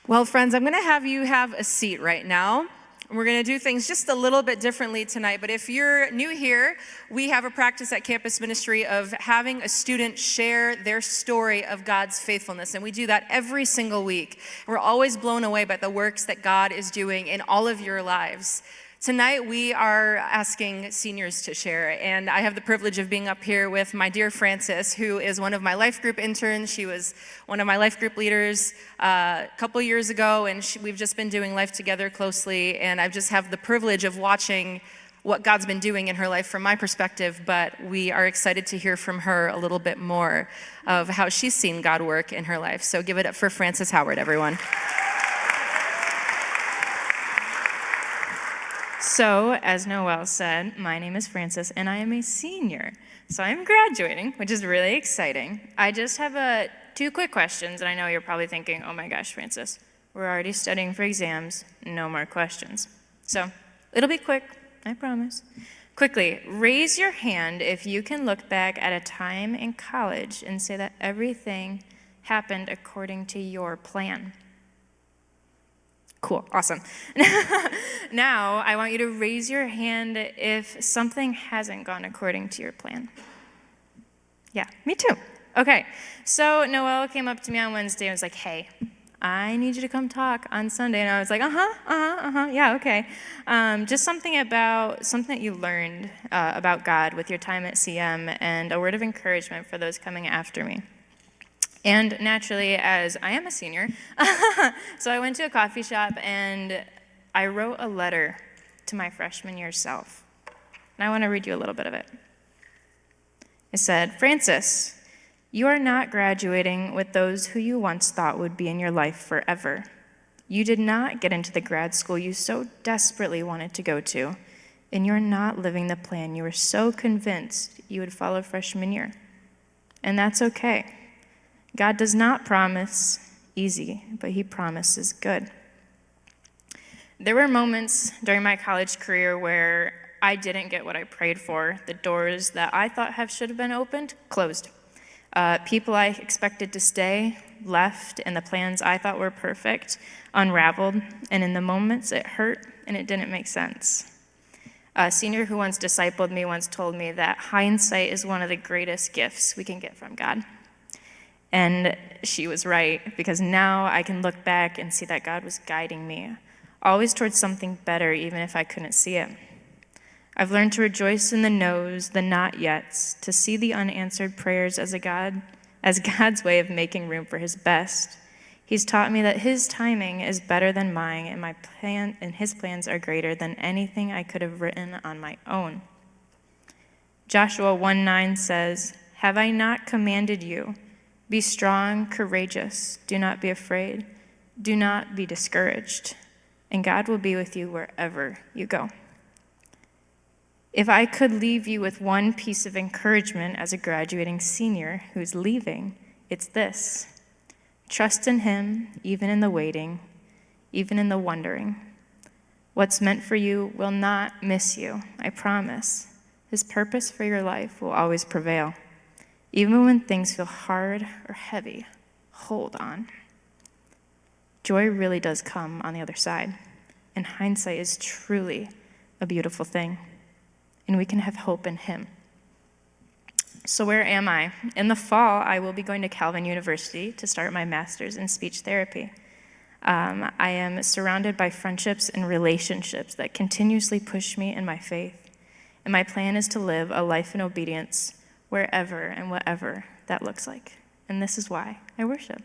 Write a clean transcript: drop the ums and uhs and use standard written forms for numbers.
Well, friends, I'm going to have you have a seat right now. We're going to do things just a little bit differently tonight, but if you're new here, we have a practice at Campus Ministry of having a student share their story of God's faithfulness, and we do that every single week. We're always blown away by the works that God is doing in all of your lives. Tonight, we are asking seniors to share, and I have the privilege of being up here with my dear Frances, who is one of my life group interns. She was one of my life group leaders a couple years ago, and we've just been doing life together closely, and I just have the privilege of watching what God's been doing in her life from my perspective, but we are excited to hear from her a little bit more of how she's seen God work in her life. So give it up for Frances Howard, everyone. So, as Noelle said, my name is Frances, and I am a senior. So I'm graduating, which is really exciting. I just have two quick questions, and I know you're probably thinking, oh my gosh, Frances, we're already studying for exams, no more questions. So, it'll be quick, I promise. Quickly, raise your hand if you can look back at a time in college and say that everything happened according to your plan. Cool, awesome. Now, I want you to raise your hand if something hasn't gone according to your plan. Yeah, me too. Okay, so Noelle came up to me on Wednesday and was like, hey, I need you to come talk on Sunday. And I was like, yeah, okay. Just something that you learned about God with your time at CM and a word of encouragement for those coming after me. And naturally, as I am a senior, so I went to a coffee shop and I wrote a letter to my freshman year self. And I want to read you a little bit of it. It said, Frances, you are not graduating with those who you once thought would be in your life forever. You did not get into the grad school you so desperately wanted to go to, and you're not living the plan you were so convinced you would follow freshman year. And that's okay. God does not promise easy, but he promises good. There were moments during my college career where I didn't get what I prayed for. The doors that I thought should have been opened, closed. People I expected to stay, left, and the plans I thought were perfect, unraveled. And in the moments, it hurt and it didn't make sense. A senior who once discipled me once told me that hindsight is one of the greatest gifts we can get from God. And she was right, because now I can look back and see that God was guiding me, always towards something better, even if I couldn't see it. I've learned to rejoice in the no's, the not yets, to see the unanswered prayers as God's way of making room for his best. He's taught me that his timing is better than mine, and his plans are greater than anything I could have written on my own. Joshua 1:9 says, "Have I not commanded you? Be strong, courageous, do not be afraid, do not be discouraged, and God will be with you wherever you go." If I could leave you with one piece of encouragement as a graduating senior who's leaving, it's this: trust in him, even in the waiting, even in the wondering. What's meant for you will not miss you, I promise. His purpose for your life will always prevail. Even when things feel hard or heavy, hold on. Joy really does come on the other side, and hindsight is truly a beautiful thing, and we can have hope in him. So where am I? In the fall, I will be going to Calvin University to start my master's in speech therapy. I am surrounded by friendships and relationships that continuously push me in my faith, and my plan is to live a life in obedience wherever and whatever that looks like. And this is why I worship.